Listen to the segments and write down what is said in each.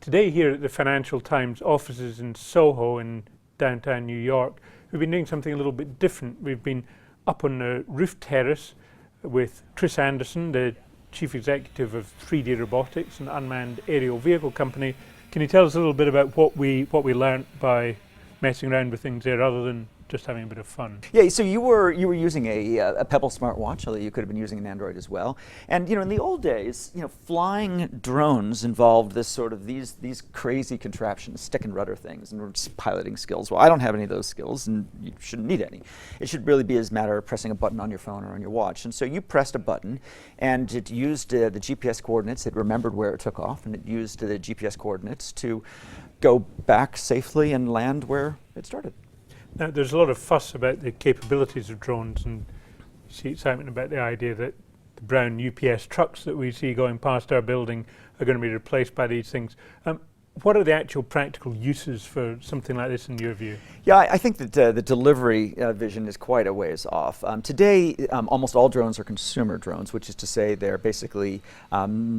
Today here at the Financial Times offices in Soho in downtown New York, we've been doing something a little bit different. We've been up on the roof terrace with Chris Anderson, the Chief Executive of 3D Robotics, an unmanned aerial vehicle company. Can you tell us a little bit about what we learnt by messing around with things there, other than just having a bit of fun? Yeah, so you were using a Pebble smartwatch, although you could have been using an Android as well. And in the old days, flying drones involved this sort of these crazy contraptions, stick and rudder things, and just piloting skills. Well, I don't have any of those skills, and you shouldn't need any. It should really be as a matter of pressing a button on your phone or on your watch. And so you pressed a button, and it used the GPS coordinates. It remembered where it took off, and it used the GPS coordinates to go back safely and land where it started. Now, there's a lot of fuss about the capabilities of drones, and you see excitement about the idea that the brown UPS trucks that we see going past our building are going to be replaced by these things. What are the actual practical uses for something like this in your view? Yeah, I think that the delivery vision is quite a ways off. Today, almost all drones are consumer drones, which is to say they're basically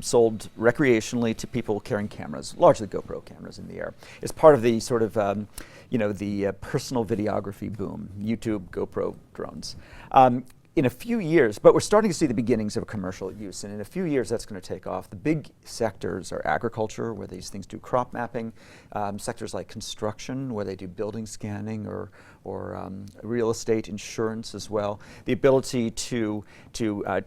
sold recreationally to people carrying cameras, largely GoPro cameras in the air. It's part of the sort of the personal videography boom, YouTube, GoPro drones. In a few years, but we're starting to see the beginnings of a commercial use, and in a few years that's going to take off. The big sectors are agriculture, where these things do crop mapping, sectors like construction, where they do building scanning, or real estate, insurance as well. The ability to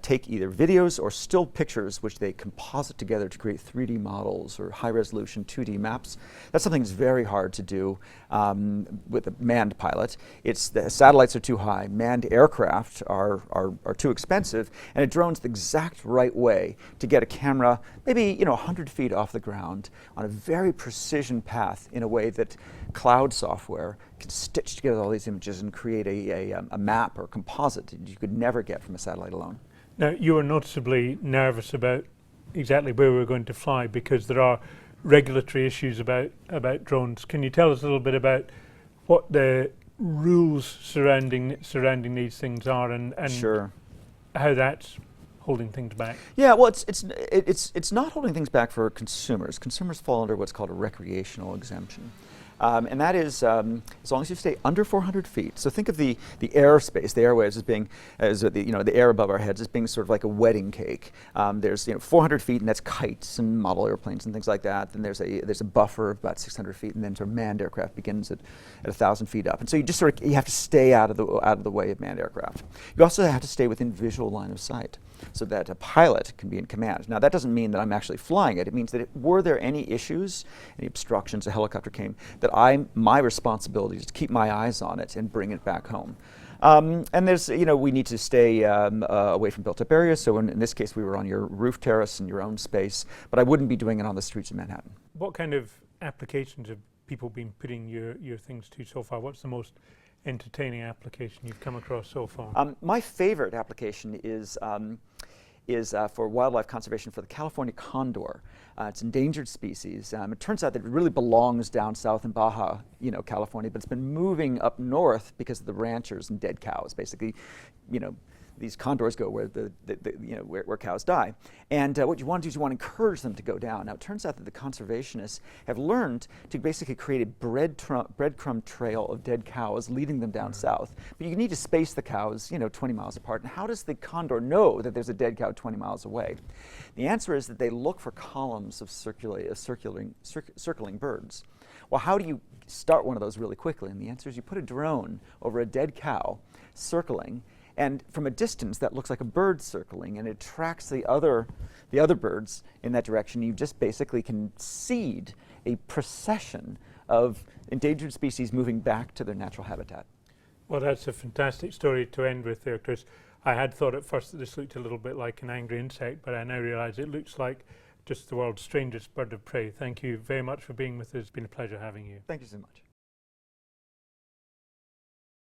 take either videos or still pictures, which they composite together to create 3D models or high-resolution 2D maps. That's something that's very hard to do with a manned pilot. The satellites are too high. Manned aircraft are too expensive, and a drone's the exact right way to get a camera maybe 100 feet off the ground on a very precision path in a way that cloud software can stitch together all these images and create a map or composite that you could never get from a satellite alone. Now, you were noticeably nervous about exactly where we were going to fly because there are regulatory issues about drones. Can you tell us a little bit about what the rules surrounding these things are, and Sure. how that's holding things back? Yeah, well, it's not holding things back for consumers. Consumers fall under what's called a recreational exemption. And that is as long as you stay under 400 feet. So think of the airspace, the airwaves as being, the air above our heads as being sort of like a wedding cake. There's 400 feet, and that's kites and model airplanes and things like that. Then there's a buffer of about 600 feet, and then sort of manned aircraft begins at 1,000 feet up. And so you just you have to stay out of the way of manned aircraft. You also have to stay within visual line of sight, so that a pilot can be in command. Now, that doesn't mean that I'm actually flying it. It means that were there any issues, any obstructions, a helicopter came, that my responsibility is to keep my eyes on it and bring it back home. And there's, we need to stay away from built-up areas. So in this case, we were on your roof terrace in your own space, but I wouldn't be doing it on the streets of Manhattan. What kind of applications have people been putting your things to so far? What's the most entertaining application you've come across so far? My favorite application is for wildlife conservation for the California condor. It's an endangered species. It turns out that it really belongs down south in Baja, California, but it's been moving up north because of the ranchers and dead cows. Basically, these condors go where where cows die. And what you want to do is you want to encourage them to go down. Now, it turns out that the conservationists have learned to basically create a breadcrumb trail of dead cows leading them down south. But you need to space the cows, 20 miles apart. And how does the condor know that there's a dead cow 20 miles away? The answer is that they look for columns of circling birds. Well, how do you start one of those really quickly? And the answer is you put a drone over a dead cow circling, and from a distance, that looks like a bird circling, and it tracks the other birds in that direction. You just basically can seed a procession of endangered species moving back to their natural habitat. Well, that's a fantastic story to end with there, Chris. I had thought at first that this looked a little bit like an angry insect, but I now realise it looks like just the world's strangest bird of prey. Thank you very much for being with us. It's been a pleasure having you. Thank you so much.